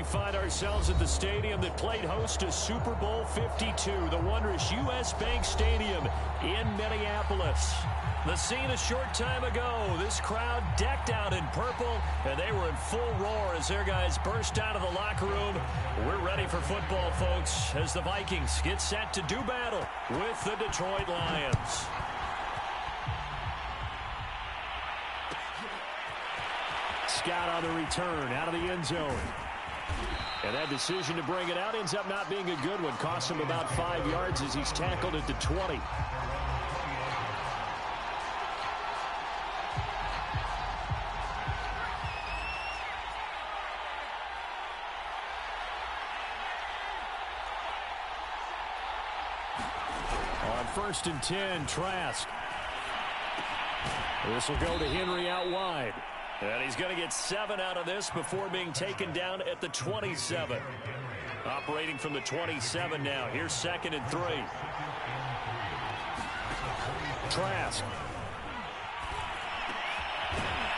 find ourselves at the stadium that played host to Super Bowl 52, the wondrous U.S. Bank Stadium in Minneapolis. The scene a short time ago, this crowd decked out in purple, and they were in full roar as their guys burst out of the locker room. We're ready for football, folks, as the Vikings get set to do battle with the Detroit Lions. Scott on the return out of the end zone. And that decision to bring it out ends up not being a good one. Costs him about 5 yards as he's tackled at the 20. On 1st and 10, Trask. This will go to Henry out wide. And he's going to get 7 out of this before being taken down at the 27. Operating from the 27 now. Here's 2nd and 3. Trask.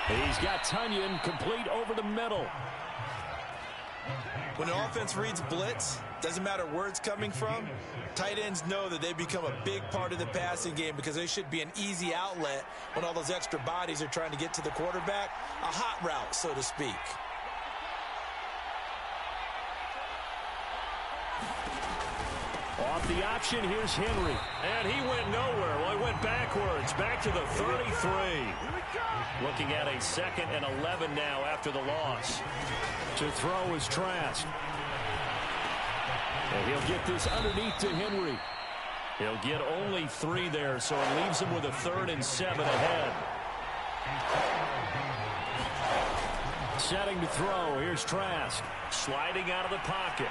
He's got Tunyon complete over the middle. When the offense reads blitz, doesn't matter where it's coming from, tight ends know that they become a big part of the passing game because they should be an easy outlet when all those extra bodies are trying to get to the quarterback. A hot route, so to speak. Off the option, here's Henry. And he went nowhere. Well, he went backwards, back to the 33. Looking at a 2nd and 11 now after the loss. To throw is Trask. And he'll get this underneath to Henry. He'll get only 3 there, so it leaves him with a 3rd and 7 ahead. Setting to throw, here's Trask. Sliding out of the pocket.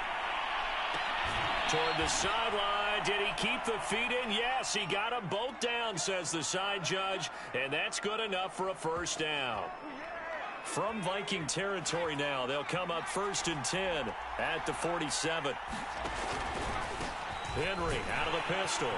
Toward the sideline. Did he keep the feet in? Yes, he got them both down, says the side judge. And that's good enough for a 1st down. From Viking territory now, they'll come up 1st and 10 at the 47. Henry out of the pistol.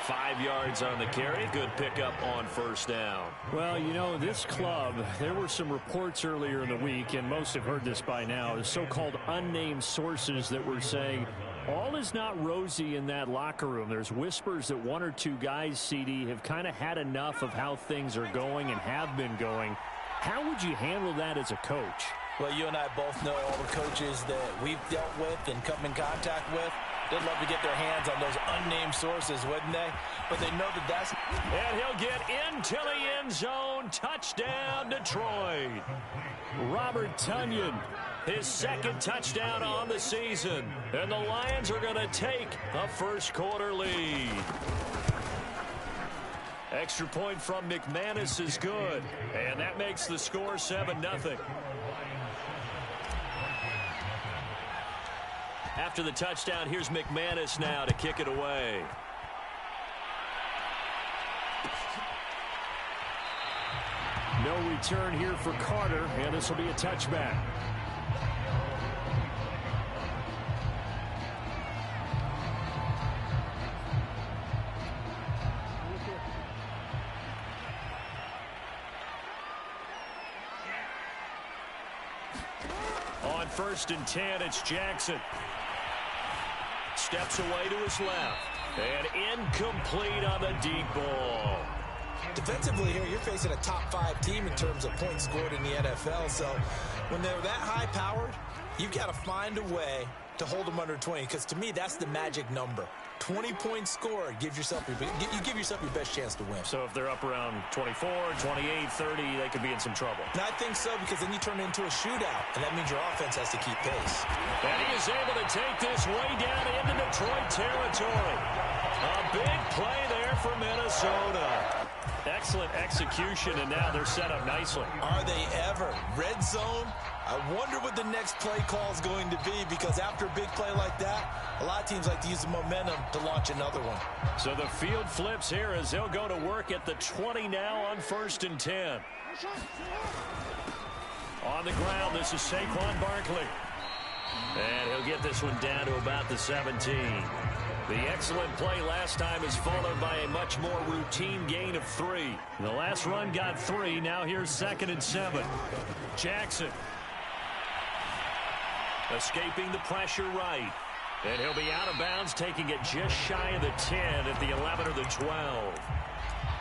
5 yards on the carry. Good pickup on 1st down. Well, you know, this club, there were some reports earlier in the week, and most have heard this by now, the so-called unnamed sources that were saying all is not rosy in that locker room. There's whispers that 1 or 2 guys, CD, have kind of had enough of how things are going and have been going. How would you handle that as a coach? Well, you and I both know all the coaches that we've dealt with and come in contact with. They'd love to get their hands on those unnamed sources, wouldn't they? But they know that that's... And he'll get into the end zone. Touchdown, Detroit. Robert Tunyon, his 2nd touchdown on the season. And the Lions are going to take the 1st quarter lead. Extra point from McManus is good. And that makes the score 7-0. After the touchdown, here's McManus now to kick it away. No return here for Carter, and this will be a touchback. On 1st and 10, it's Jackson. Steps away to his left. And incomplete on the deep ball. Defensively here, you're facing a top 5 team in terms of points scored in the NFL. So when they're that high-powered, you've got to find a way to hold them under 20. Because to me, that's the magic number. 20 points scored gives yourself you give yourself your best chance to win. So if they're up around 24, 28, 30, they could be in some trouble. And I think so, because then you turn it into a shootout, and that means your offense has to keep pace. And he is able to take this way down into Detroit territory. A big play there for Minnesota. Excellent execution, and now they're set up nicely. Are they ever? Red zone? I wonder what the next play call is going to be, because after a big play like that, a lot of teams like to use the momentum to launch another one. So the field flips here as they'll go to work at the 20 now on 1st and 10. On the ground, this is Saquon Barkley. And he'll get this one down to about the 17. The excellent play last time is followed by a much more routine gain of 3. The last run got 3. Now here's 2nd and 7. Jackson. Escaping the pressure right. And he'll be out of bounds, taking it just shy of the 10 at the 11 or the 12.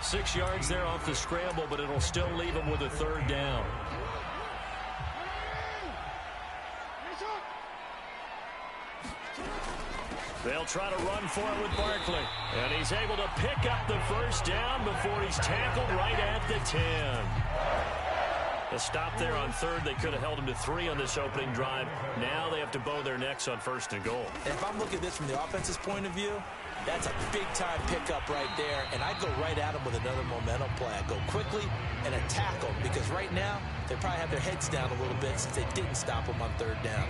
6 yards there off the scramble, but it'll still leave him with a third down. They'll try to run for it with Barkley. And he's able to pick up the first down before he's tackled right at the 10. A stop there on third. They could have held him to 3 on this opening drive. Now they have to bow their necks on first and goal. And if I'm looking at this from the offense's point of view, that's a big-time pickup right there. And I'd go right at him with another momentum play. I'd go quickly and attack him because right now they probably have their heads down a little bit since they didn't stop him on third down.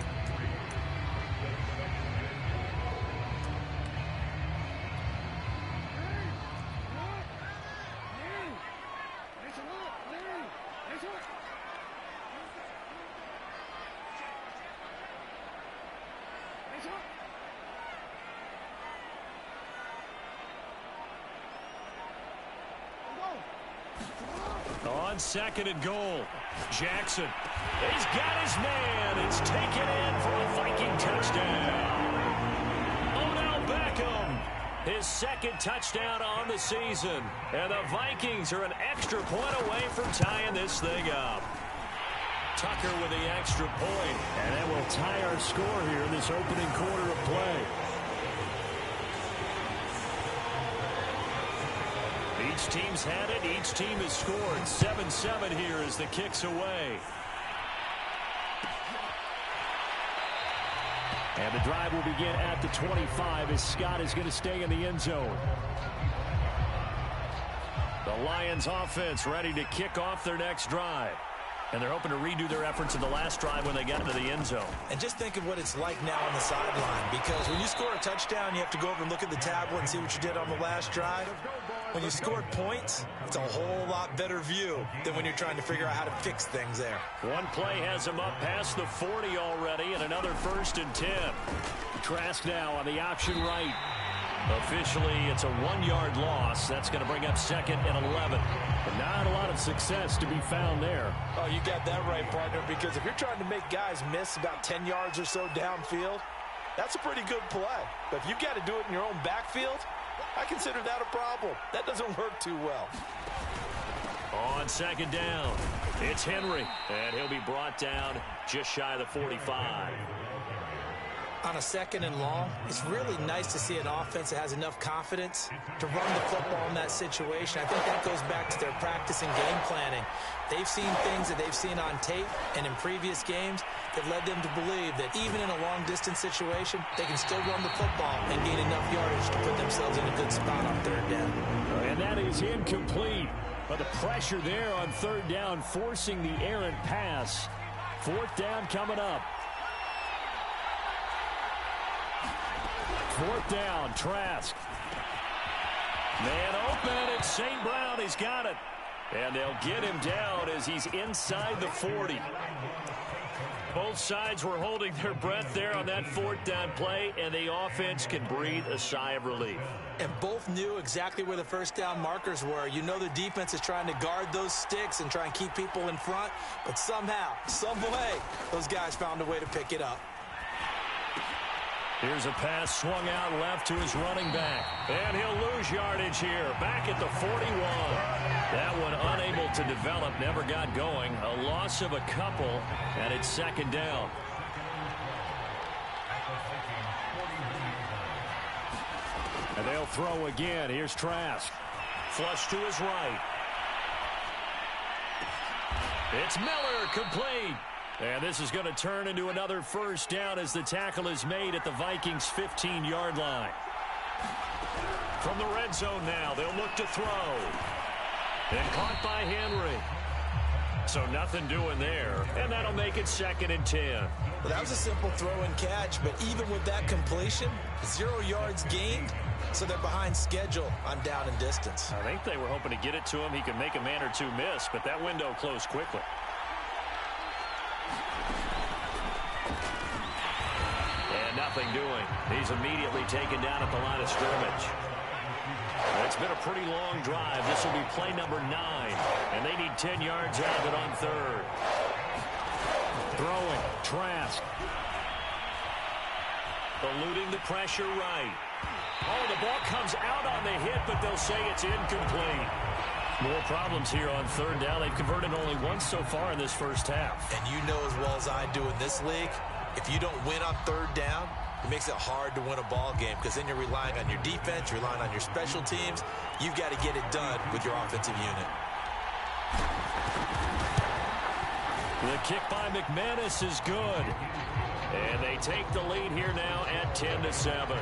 On second and goal, Jackson. He's got his man. It's taken in for a Viking touchdown. Odell Beckham, his second touchdown on the season. And the Vikings are an extra point away from tying this thing up. Tucker with the extra point. And that will tie our score here in this opening quarter of play. Each team's had it. Each team has scored. 7-7 here as the kick's away. And the drive will begin at the 25 as Scott is going to stay in the end zone. The Lions offense ready to kick off their next drive. And they're hoping to redo their efforts in the last drive when they got into the end zone. And just think of what it's like now on the sideline, because when you score a touchdown, you have to go over and look at the tablet and see what you did on the last drive. When you scored points, it's a whole lot better view than when you're trying to figure out how to fix things there. One play has him up past the 40 already, and another 1st and 10. Trask now on the option right. Officially, it's a 1-yard loss. That's going to bring up 2nd and 11. But not a lot of success to be found there. Oh, you got that right, partner, because if you're trying to make guys miss about 10 yards or so downfield, that's a pretty good play. But if you've got to do it in your own backfield, I consider that a problem. That doesn't work too well. On 2nd down, it's Henry, and he'll be brought down just shy of the 45. On a 2nd and long, it's really nice to see an offense that has enough confidence to run the football in that situation. I think that goes back to their practice and game planning. They've seen things that they've seen on tape and in previous games that led them to believe that even in a long-distance situation, they can still run the football and gain enough yardage to put themselves in a good spot on 3rd down. And that is incomplete. But the pressure there on 3rd down, forcing the errant pass. 4th down coming up. 4th down, Trask. Man open, it's St. Brown. He's got it. And they'll get him down as he's inside the 40. Both sides were holding their breath there on that 4th down play, and the offense can breathe a sigh of relief. And both knew exactly where the 1st down markers were. You know the defense is trying to guard those sticks and try and keep people in front, but somehow, some way, those guys found a way to pick it up. Here's a pass swung out left to his running back. And he'll lose yardage here. Back at the 41. That one unable to develop, never got going. A loss of a couple, and it's 2nd down. And they'll throw again. Here's Trask. Flush to his right. It's Miller, complete. And this is going to turn into another 1st down as the tackle is made at the Vikings' 15-yard line. From the red zone now, they'll look to throw. And caught by Henry. So nothing doing there. And that'll make it 2nd and 10. Well, that was a simple throw and catch, but even with that completion, 0 yards gained, so they're behind schedule on down and distance. I think they were hoping to get it to him. He could make a man or two miss, but that window closed quickly. And nothing doing. He's immediately taken down at the line of scrimmage. It's been a pretty long drive. This will be play number 9. And they need 10 yards out of it on 3rd. Throwing. Trask. Eluding the pressure right. Oh, the ball comes out on the hit, but they'll say it's incomplete. More problems here on third down. They've converted only once so far in this first half. And you know as well as I do in this league, if you don't win on third down, it makes it hard to win a ball game because then you're relying on your defense, you're relying on your special teams. You've got to get it done with your offensive unit. The kick by McManus is good. And they take the lead here now at 10-7.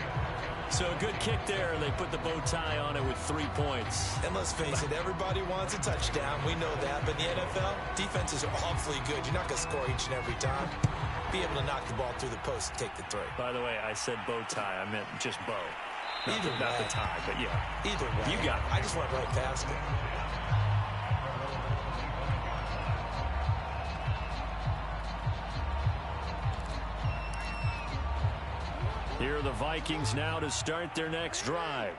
So a good kick there. They put the bow tie on it with 3 points. And let's face it, everybody wants a touchdown. We know that. But in the NFL, defenses are awfully good. You're not going to score each and every time. Be able to knock the ball through the post and take the three. By the way, I said bow tie. I meant just bow. Not the tie, but yeah. Either way. You got it. I just went right past it. Here are the Vikings now to start their next drive.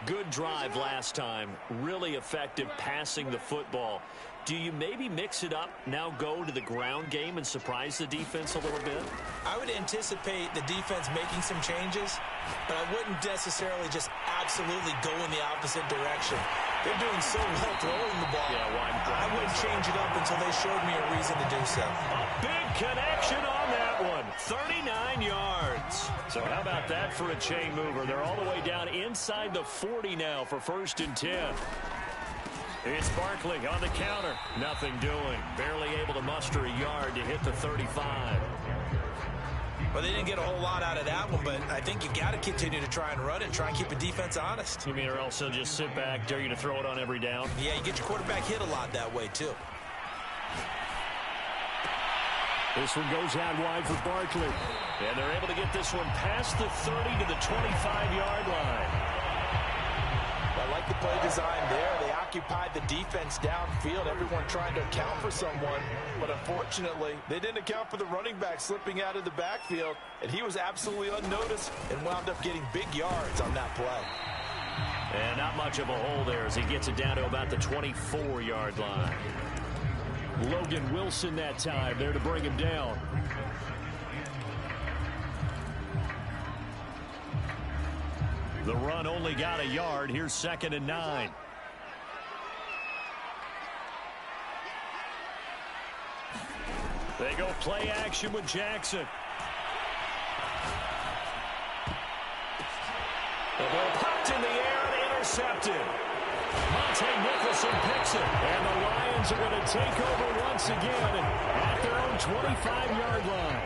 Good drive last time. Really effective passing the football. Do you maybe mix it up, now go to the ground game and surprise the defense a little bit? I would anticipate the defense making some changes, but I wouldn't necessarily just absolutely go in the opposite direction. They're doing so well throwing the ball. Yeah, I wouldn't change it up until they showed me a reason to do so. A big connection on that one. 39 yards. So how about that for a chain mover? They're all the way down inside the 40 now for 1st and 10. It's Barkley on the counter. Nothing doing. Barely able to muster a yard to hit the 35. Well, they didn't get a whole lot out of that one, but I think you got to continue to try and run and try and keep the defense honest. You mean or else they'll just sit back, dare you to throw it on every down? Yeah, you get your quarterback hit a lot that way, too. This one goes out wide for Barkley. And they're able to get this one past the 30 to the 25-yard line. I like the play design there. They occupied the defense downfield, everyone trying to account for someone. But unfortunately, they didn't account for the running back slipping out of the backfield. And he was absolutely unnoticed and wound up getting big yards on that play. And not much of a hole there as he gets it down to about the 24-yard line. Logan Wilson that time there to bring him down. The run only got a yard. Here's 2nd and 9. They go play action with Jackson. The ball popped in the air and intercepted. Monte Nicholson picks it. And the Lions are going to take over once again at their own 25-yard line.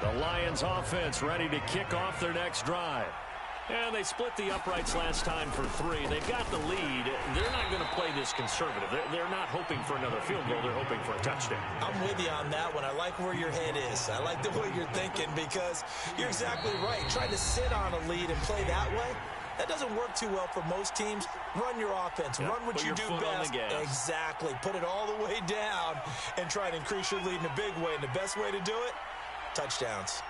The Lions offense ready to kick off their next drive. And they split the uprights last time for 3. They've got the lead. They're not going to play this conservative. They're not hoping for another field goal. They're hoping for a touchdown. I'm with you on that one. I like where your head is. I like the way you're thinking because you're exactly right. Trying to sit on a lead and play that way, that doesn't work too well for most teams. Run your offense. Run what you do best. Exactly. Put it all the way down and try to increase your lead in a big way. And the best way to do it, touchdowns.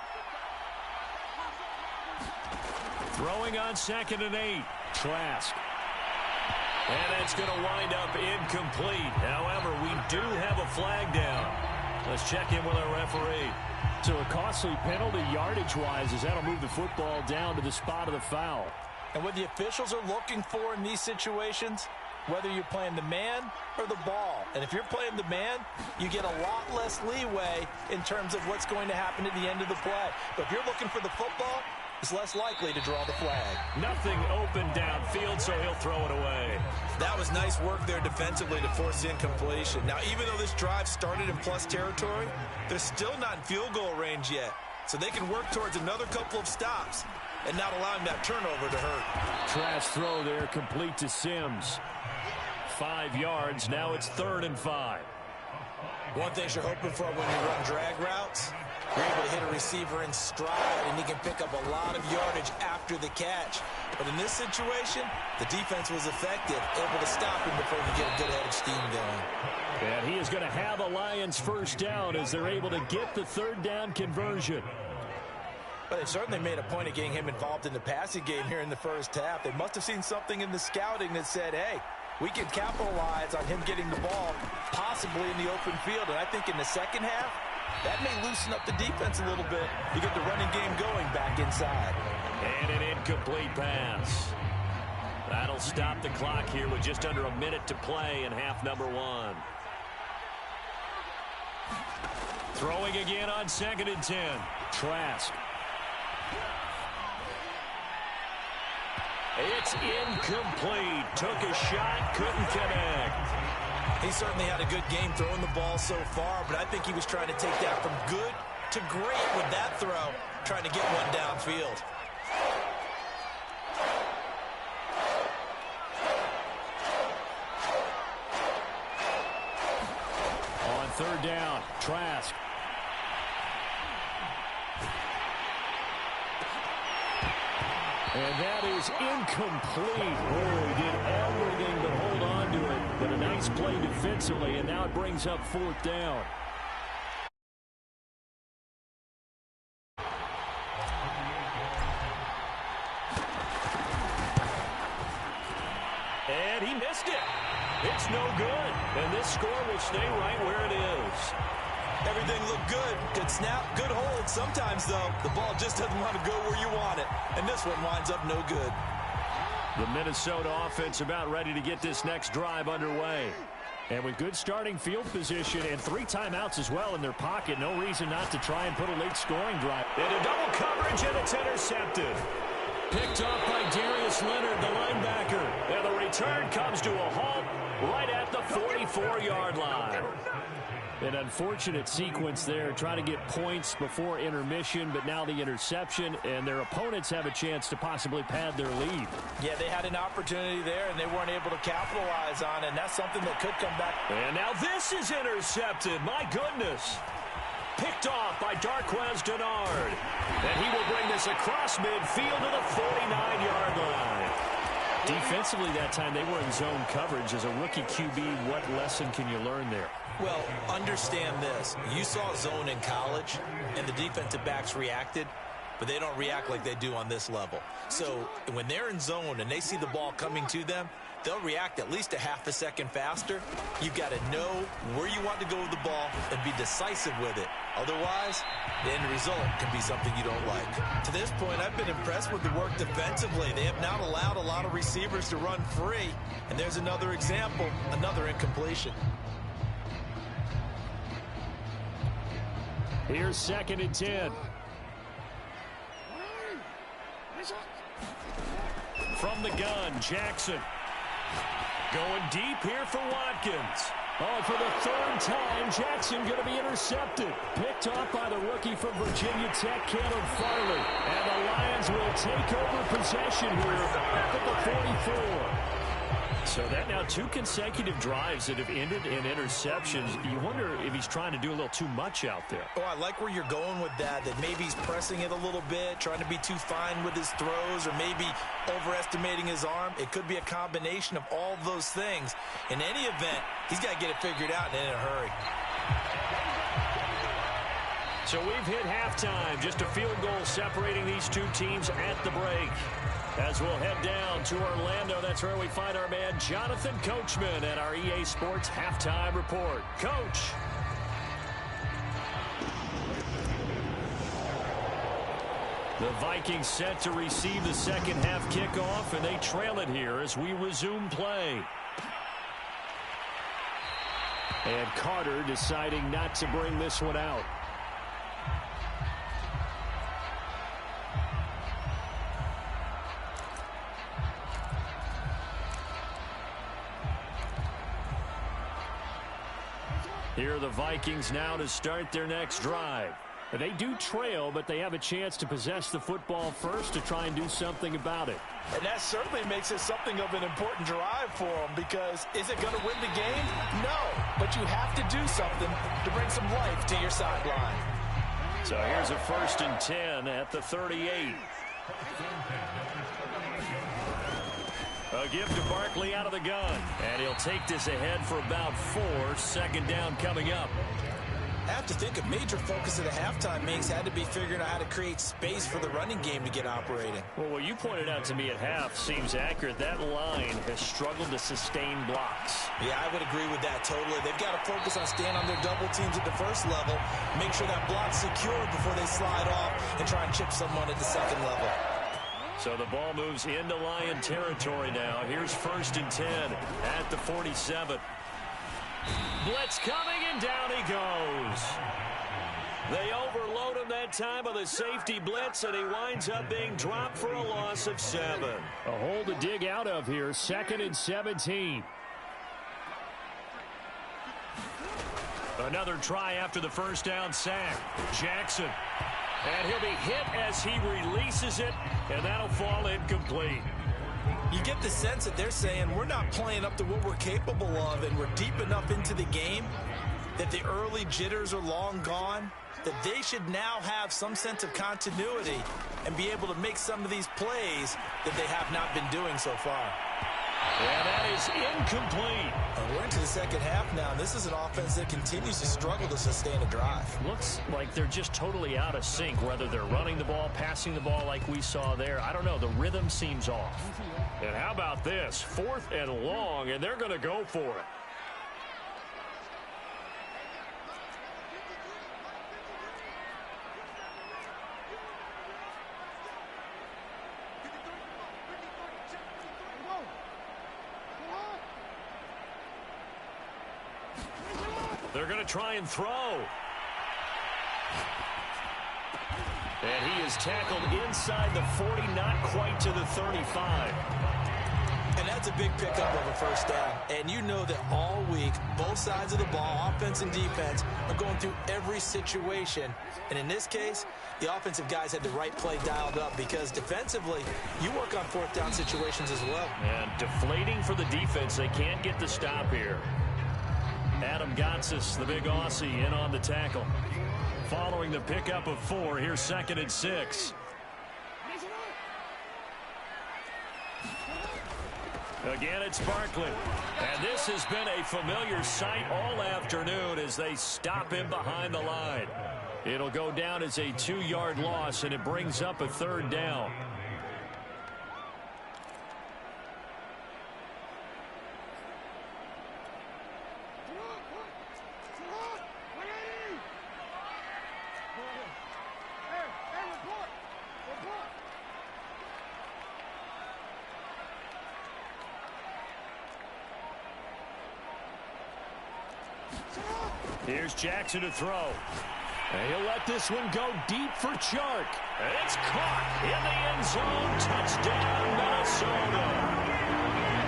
Throwing on 2nd and 8. Trask. And it's going to wind up incomplete. However, we do have a flag down. Let's check in with our referee. So a costly penalty yardage-wise as that'll move the football down to the spot of the foul. And what the officials are looking for in these situations, whether you're playing the man or the ball. And if you're playing the man, you get a lot less leeway in terms of what's going to happen at the end of the play. But if you're looking for the football, it's less likely to draw the flag. Nothing open downfield, so he'll throw it away. That was nice work there defensively to force the incompletion. Now, even though this drive started in plus territory, they're still not in field goal range yet. So they can work towards another couple of stops and not allowing that turnover to hurt. Trash throw there, complete to Sims. 5 yards. Now it's 3rd and 5. One thing you're hoping for when you run drag routes, you're able to hit a receiver in stride, and he can pick up a lot of yardage after the catch. But in this situation, the defense was effective, able to stop him before he could get a good head of steam going. And he is going to have a Lions first down as they're able to get the 3rd down conversion. But they certainly made a point of getting him involved in the passing game here in the first half. They must have seen something in the scouting that said, hey, we can capitalize on him getting the ball possibly in the open field. And I think in the second half, That may loosen up the defense a little bit. You get the running game going back inside. And an incomplete pass. That'll stop the clock here with just under a minute to play in half number one. Throwing again on 2nd and 10. Trask. It's incomplete. Took a shot, couldn't connect. He certainly had a good game throwing the ball so far, but I think he was trying to take that from good to great with that throw, trying to get one downfield. On 3rd down, Trask. And that is incomplete. Oh, he did everything but hold on to it. But a nice play defensively, and now it brings up 4th down. And he missed it. It's no good. And this score will stay right where it is. Everything looked good. Good snap, good hold. Sometimes, though, the ball just doesn't want to go where you want it. And this one winds up no good. The Minnesota offense about ready to get this next drive underway. And with good starting field position and 3 timeouts as well in their pocket, no reason not to try and put a late scoring drive. Into double coverage, and it's intercepted. Picked off by Darius Leonard, the linebacker. And the return comes to a halt right at the 44-yard line. An unfortunate sequence there, trying to get points before intermission, but now the interception, and their opponents have a chance to possibly pad their lead. Yeah, they had an opportunity there, and they weren't able to capitalize on it, and that's something that could come back. And now this is intercepted. My goodness. Picked off by Darquez Denard. And he will bring this across midfield to the 49-yard line. Defensively that time, they were in zone coverage. As a rookie QB, what lesson can you learn there? Well, understand this. You saw zone in college, and the defensive backs reacted, but they don't react like they do on this level. So when they're in zone and they see the ball coming to them, they'll react at least a half a second faster. You've got to know where you want to go with the ball and be decisive with it. Otherwise, the end result can be something you don't like. To this point, I've been impressed with the work defensively. They have not allowed a lot of receivers to run free. And there's another example, another incompletion. Here's 2nd and 10. From the gun, Jackson. Going deep here for Watkins. Oh, for the 3rd time, Jackson going to be intercepted. Picked off by the rookie from Virginia Tech, Caleb Farley. And the Lions will take over possession here at the 44. So that now 2 consecutive drives that have ended in interceptions. You wonder if he's trying to do a little too much out there. Oh, I like where you're going with that maybe he's pressing it a little bit, trying to be too fine with his throws, or maybe overestimating his arm. It could be a combination of all those things. In any event, he's got to get it figured out and in a hurry. So we've hit halftime. Just a field goal separating these 2 teams at the break. As we'll head down to Orlando, that's where we find our man Jonathan Coachman at our EA Sports Halftime Report. Coach. The Vikings set to receive the second half kickoff, and they trail it here as we resume play. And Carter deciding not to bring this one out. Here are the Vikings now to start their next drive. They do trail, but they have a chance to possess the football first to try and do something about it. And that certainly makes it something of an important drive for them, because is it going to win the game? No, but you have to do something to bring some life to your sideline. So here's a 1st and 10 at the 38. A give to Barkley out of the gun. And he'll take this ahead for about 4. 2nd down coming up. I have to think a major focus of the halftime makes had to be figuring out how to create space for the running game to get operating. Well, what you pointed out to me at half seems accurate. That line has struggled to sustain blocks. Yeah, I would agree with that totally. They've got to focus on staying on their double teams at the first level, make sure that block's secured before they slide off and try and chip someone at the second level. So the ball moves into Lion territory now. Here's 1st and 10 at the 47. Blitz coming, and down he goes. They overload him that time with a safety blitz, and he winds up being dropped for a loss of 7. A hole to dig out of here, 2nd and 17. Another try after the first down sack. Jackson. And he'll be hit as he releases it, and that'll fall incomplete. You get the sense that they're saying we're not playing up to what we're capable of, and we're deep enough into the game that the early jitters are long gone, that they should now have some sense of continuity and be able to make some of these plays that they have not been doing so far. And that is incomplete. We're into the second half now, and this is an offense that continues to struggle to sustain a drive. Looks like they're just totally out of sync, whether they're running the ball, passing the ball like we saw there. I don't know. The rhythm seems off. And how about this? 4th and long, and they're going to go for it. They're going to try and throw. And he is tackled inside the 40, not quite to the 35. And that's a big pickup of a first down. And you know that all week, both sides of the ball, offense and defense, are going through every situation. And in this case, the offensive guys had the right play dialed up because defensively, you work on 4th down situations as well. And deflating for the defense. They can't get the stop here. Adam Gotsis, the big Aussie, in on the tackle. Following the pickup of 4, here's 2nd and 6. Again, it's Barkley. And this has been a familiar sight all afternoon as they stop him behind the line. It'll go down as a 2-yard loss, and it brings up a 3rd down. Here's Jackson to throw. And he'll let this one go deep for Chark. And it's caught in the end zone. Touchdown, Minnesota.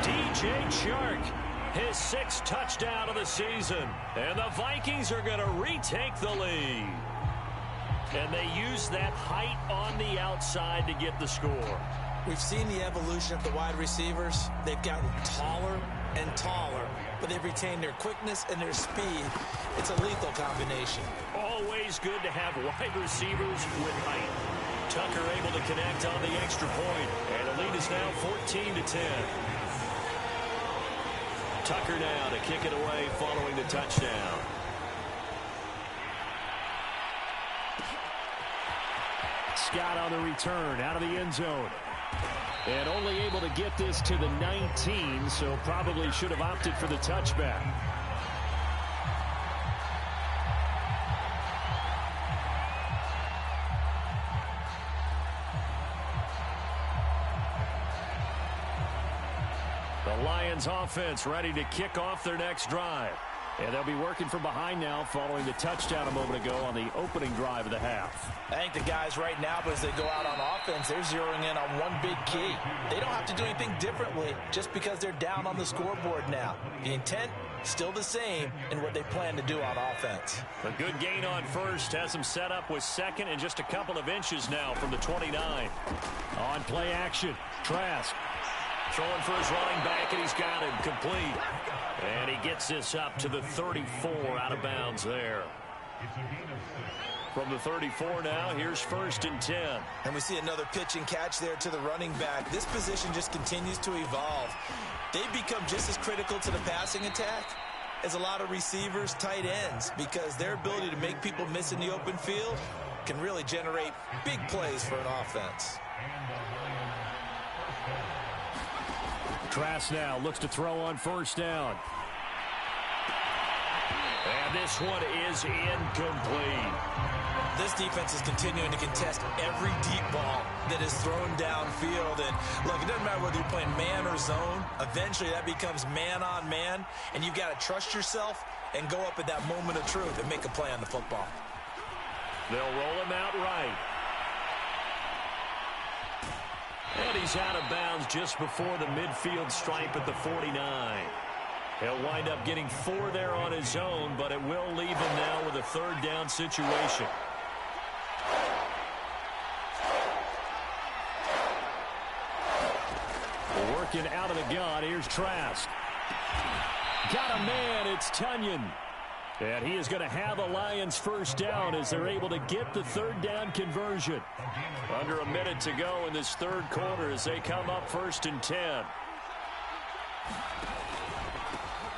DJ Chark, his 6th touchdown of the season. And the Vikings are going to retake the lead. And they use that height on the outside to get the score. We've seen the evolution of the wide receivers. They've gotten taller and taller, but they've retained their quickness and their speed. It's a lethal combination. Always good to have wide receivers with height. Tucker able to connect on the extra point, and the lead is now 14-10. Tucker now to kick it away following the touchdown. Scott on the return out of the end zone. And only able to get this to the 19, so probably should have opted for the touchback. The Lions offense ready to kick off their next drive. And they'll be working from behind now following the touchdown a moment ago on the opening drive of the half. I think the guys right now, as they go out on offense, they're zeroing in on one big key. They don't have to do anything differently just because they're down on the scoreboard now. The intent, still the same in what they plan to do on offense. A good gain on first has them set up with 2nd and just a couple of inches now from the 29. On play action, Trask. Throwing for his running back, and he's got him complete. And he gets this up to the 34, out of bounds there. From the 34 now, here's 1st and 10. And we see another pitch and catch there to the running back. This position just continues to evolve. They've become just as critical to the passing attack is a lot of receivers, tight ends, because their ability to make people miss in the open field can really generate big plays for an offense. Trask now looks to throw on first down. And this one is incomplete. This defense is continuing to contest every deep ball that is thrown downfield. And look, it doesn't matter whether you're playing man or zone. Eventually that becomes man on man, and you've got to trust yourself and go up at that moment of truth and make a play on the football. They'll roll him out right. And he's out of bounds just before the midfield stripe at the 49. He'll wind up getting 4 there on his own, but it will leave him now with a third down situation. Working out of the gun, here's Trask. Got a man, it's Tunyon. And he is going to have the Lions first down as they're able to get the third down conversion. Under a minute to go in this third quarter as they come up 1st and 10.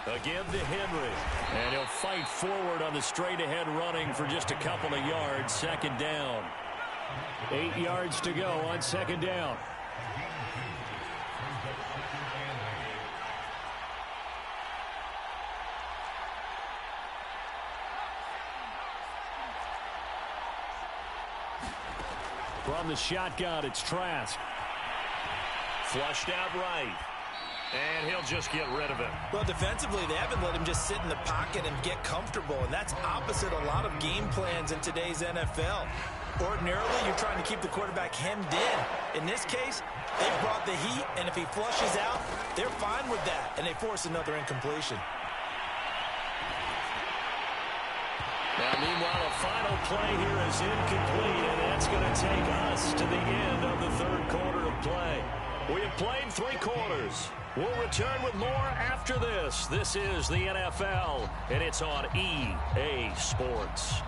Again to Henry. And he'll fight forward on the straight-ahead running for just a couple of yards. Second down. 8 yards to go on second down. From the shotgun, it's Trask. Flushed out right. And he'll just get rid of it. Well, defensively, they haven't let him just sit in the pocket and get comfortable, and that's opposite a lot of game plans in today's NFL. Ordinarily, you're trying to keep the quarterback hemmed in. In this case, they've brought the heat, and if he flushes out, they're fine with that, and they force another incompletion. Now, meanwhile, a final play here is incomplete, and that's going to take us to the end of the third quarter of play. We have played 3 quarters. We'll return with more after this. This is the NFL, and it's on EA Sports.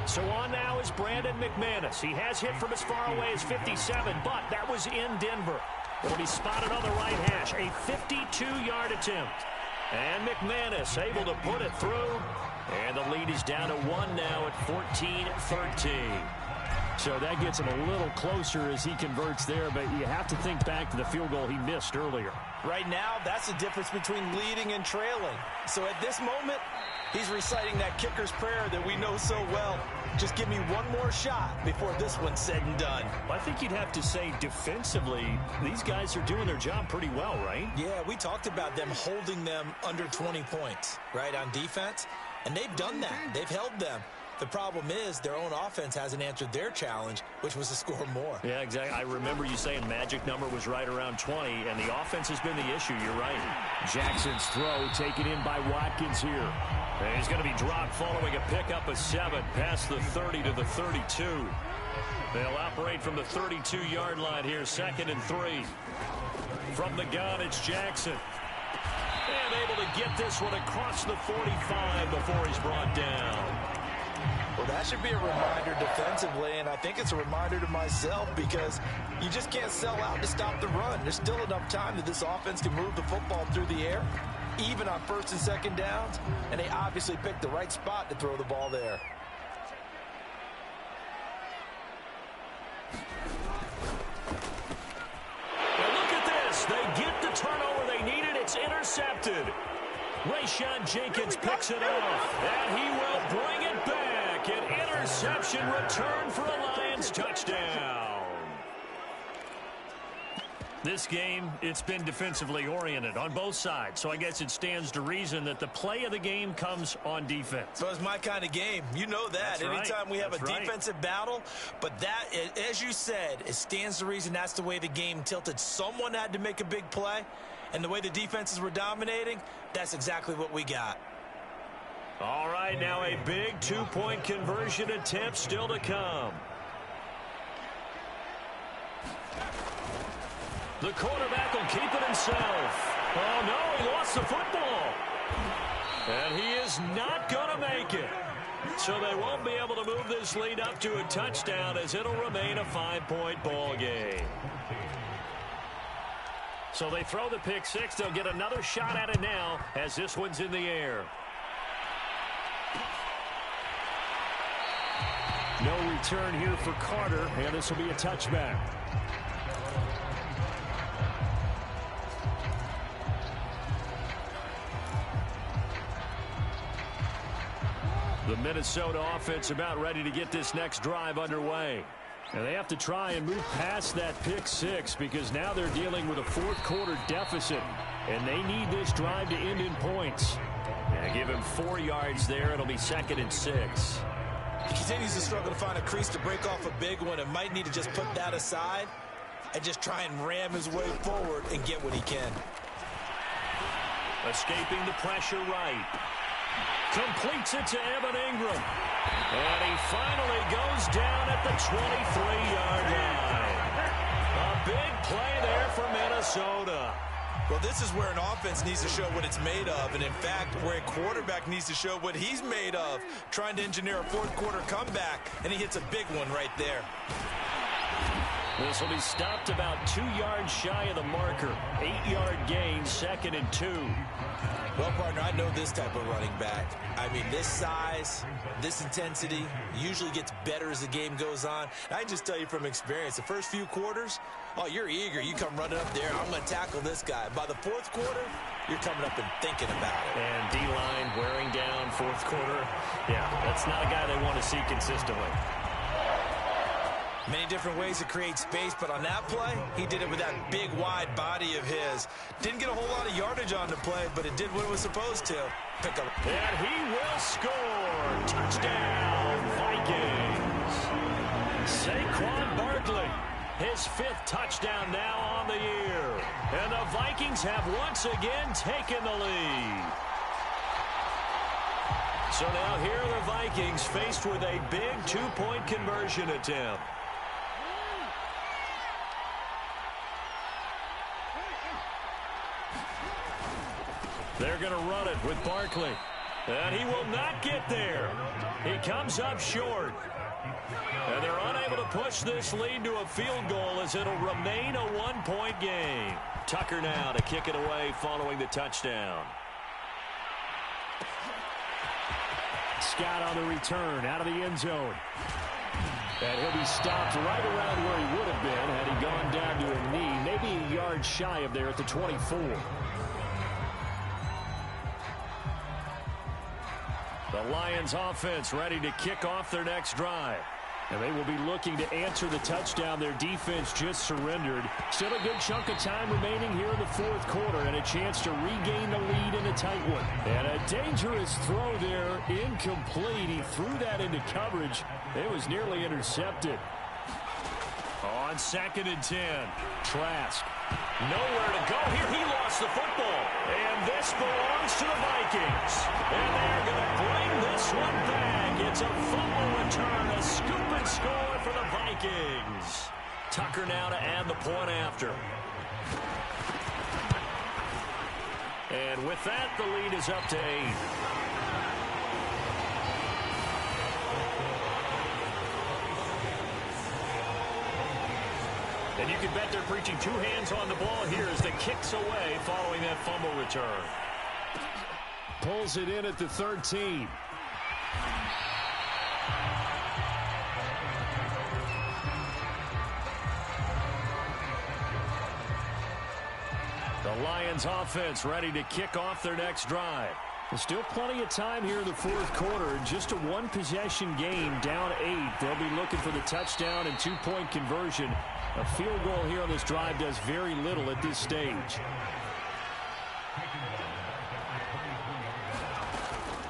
So on now is Brandon McManus. He has hit from as far away as 57, but that was in Denver. It'll be spotted on the right hash, a 52-yard attempt. And McManus able to put it through, and the lead is down to 1 now at 14-13. So that gets him a little closer as he converts there, but you have to think back to the field goal he missed earlier. Right now, that's the difference between leading and trailing. So at this moment, he's reciting that kicker's prayer that we know so well. Just give me one more shot before this one's said and done. I think you'd have to say defensively, these guys are doing their job pretty well, right? Yeah, we talked about them holding them under 20 points, right, on defense. And they've done that. They've held them. The problem is their own offense hasn't answered their challenge, which was to score more. Yeah, exactly. I remember you saying magic number was right around 20, and the offense has been the issue. You're right. Jackson's throw taken in by Watkins here. And he's going to be dropped following a pickup of 7 past the 30 to the 32. They'll operate from the 32-yard line here, 2nd and 3. From the gun, it's Jackson. And able to get this one across the 45 before he's brought down. Well, that should be a reminder defensively, and I think it's a reminder to myself because you just can't sell out to stop the run. There's still enough time that this offense can move the football through the air, even on 1st and 2nd downs, and they obviously picked the right spot to throw the ball there. Now look at this. They get the turnover they needed. It's intercepted. Rayshawn Jenkins picks it off, and he will bring it back. An interception return for a Lions touchdown. This game, it's been defensively oriented on both sides, so I guess it stands to reason that the play of the game comes on defense. So it's my kind of game. You know that. That's Anytime right. we have That's a right. defensive battle, but that, as you said, it stands to reason that's the way the game tilted. Someone had to make a big play, and the way the defenses were dominating, that's exactly what we got. All right, now a big 2-point conversion attempt still to come. The quarterback will keep it himself. Oh, no, he lost the football. And he is not going to make it. So they won't be able to move this lead up to a touchdown as it'll remain a 5-point ball game. So they throw the pick six. They'll get another shot at it now as this one's in the air. No return here for Carter, and this will be a touchback. The Minnesota offense about ready to get this next drive underway. And they have to try and move past that pick six because now they're dealing with a fourth-quarter deficit, and they need this drive to end in points. And give him 4 yards there. It'll be 2nd and 6. He continues to struggle to find a crease to break off a big one and might need to just put that aside and just try and ram his way forward and get what he can. Escaping the pressure right. Completes it to Evan Ingram. And he finally goes down at the 23-yard line. A big play there for Minnesota. Well, this is where an offense needs to show what it's made of, and in fact, where a quarterback needs to show what he's made of, trying to engineer a fourth-quarter comeback, and he hits a big one right there. This will be stopped about 2 yards shy of the marker. 8-yard gain, 2nd and 2. Well, partner, I know this type of running back. I mean, this size, this intensity usually gets better as the game goes on. And I just tell you from experience, the first few quarters, oh, you're eager. You come running up there, I'm going to tackle this guy. By the fourth quarter, you're coming up and thinking about it. And D-line wearing down fourth quarter. Yeah, that's not a guy they want to see consistently. Many different ways to create space, but on that play, he did it with that big, wide body of his. Didn't get a whole lot of yardage on the play, but it did what it was supposed to. Pick up. And he will score. Touchdown, Vikings. Saquon Barkley, his 5th touchdown now on the year. And the Vikings have once again taken the lead. So now here are the Vikings faced with a big 2-point conversion attempt. They're going to run it with Barkley. And he will not get there. He comes up short. And they're unable to push this lead to a field goal as it'll remain a 1-point game. Tucker now to kick it away following the touchdown. Scott on the return out of the end zone. And he'll be stopped right around where he would have been had he gone down to a knee, maybe a yard shy of there at the 24. The Lions offense ready to kick off their next drive. And they will be looking to answer the touchdown their defense just surrendered. Still a good chunk of time remaining here in the fourth quarter and a chance to regain the lead in a tight one. And a dangerous throw there, incomplete. He threw that into coverage. It was nearly intercepted. On 2nd and 10, Trask. Nowhere to go here. He lost the football. And this belongs to the Vikings. And they're going to bring this one back. It's a fumble return, a scoop and score for the Vikings. Tucker now to add the point after. And with that, the lead is up to 8. And you can bet they're preaching 2 hands on the ball here as the kicks away following that fumble return. Pulls it in at the 13. The Lions offense ready to kick off their next drive. There's still plenty of time here in the fourth quarter. Just a 1-possession game, down 8. They'll be looking for the touchdown and 2-point conversion. A field goal here on this drive does very little at this stage.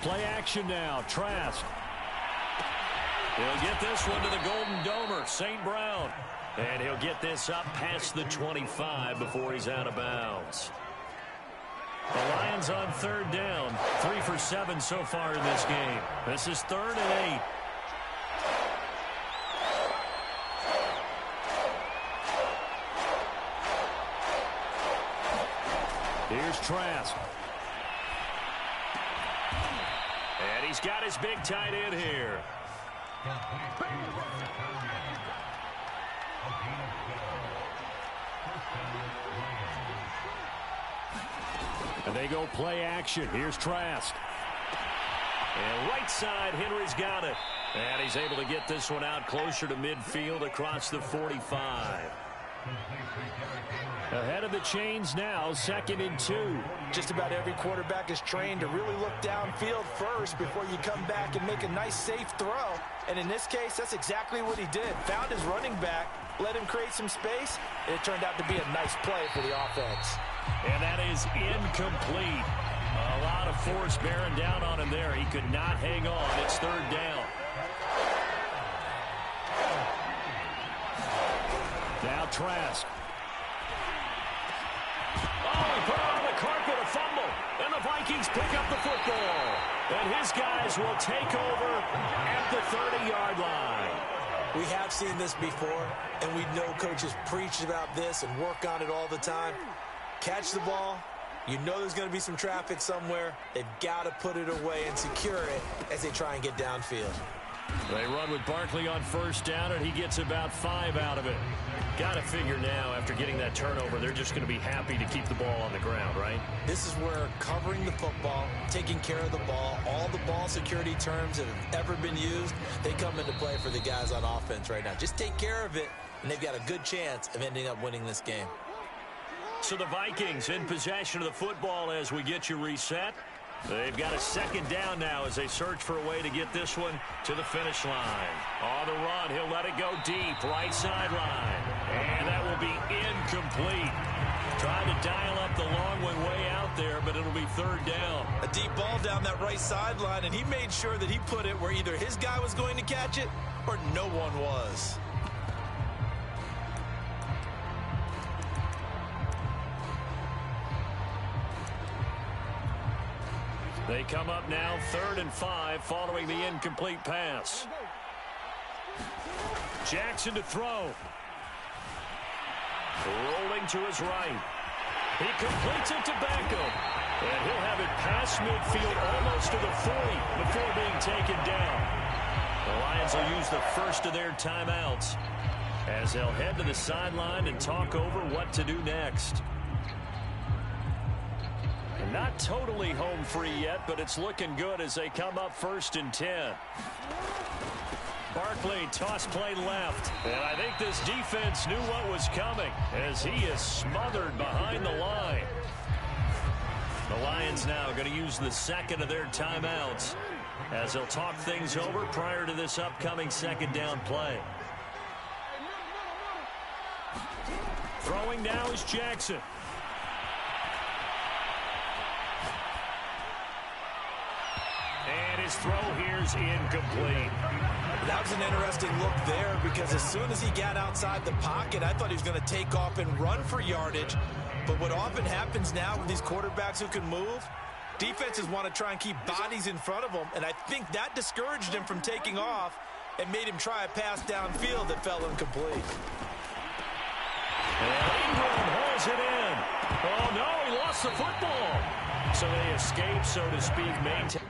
Play action now. Trask. He'll get this one to the Golden Domer, St. Brown. And he'll get this up past the 25 before he's out of bounds. The Lions on 3rd down. 3 for 7 so far in this game. This is 3rd and 8. Here's Trask. And he's got his big tight end here. And they go play action. Here's Trask. And right side, Henry's got it. And he's able to get this one out closer to midfield across the 45. Ahead of the chains now, 2nd and 2. Just about every quarterback is trained to really look downfield first before you come back and make a nice, safe throw. And in this case, that's exactly what he did. Found his running back, let him create some space, and it turned out to be a nice play for the offense. And that is incomplete. A lot of force bearing down on him there. He could not hang on. It's 3rd down. Now Trask. Oh, he put it on the carpet, a fumble. And the Vikings pick up the football. And his guys will take over at the 30-yard line. We have seen this before, and we know coaches preach about this and work on it all the time. Catch the ball. You know there's going to be some traffic somewhere. They've got to put it away and secure it as they try and get downfield. They run with Barkley on 1st down, and he gets about 5 out of it. Got to figure now, after getting that turnover, they're just going to be happy to keep the ball on the ground, right? This is where covering the football, taking care of the ball, all the ball security terms that have ever been used, they come into play for the guys on offense right now. Just take care of it, and they've got a good chance of ending up winning this game. So the Vikings in possession of the football as we get you reset. They've got a 2nd down now as they search for a way to get this one to the finish line. On the run, he'll let it go deep, right sideline. And that will be incomplete. Trying to dial up the long one way out there, but it'll be 3rd down. A deep ball down that right sideline, and he made sure that he put it where either his guy was going to catch it or no one was. They come up now 3rd and 5 following the incomplete pass. Jackson to throw. Rolling to his right. He completes it to Beckham. And he'll have it past midfield almost to the 40 before being taken down. The Lions will use the first of their timeouts as they'll head to the sideline and talk over what to do next. Not totally home free yet, but it's looking good as they come up 1st and 10. Barkley, toss play left. And I think this defense knew what was coming as he is smothered behind the line. The Lions now going to use the 2nd of their timeouts as they'll talk things over prior to this upcoming 2nd down play. Throwing now is Jackson. And his throw here's incomplete. That was an interesting look there because as soon as he got outside the pocket, I thought he was going to take off and run for yardage. But what often happens now with these quarterbacks who can move, defenses want to try and keep bodies in front of them, and I think that discouraged him from taking off and made him try a pass downfield that fell incomplete. And Ingram hauls it in. Oh, no, he lost the football. So they escape, so to speak, maintain.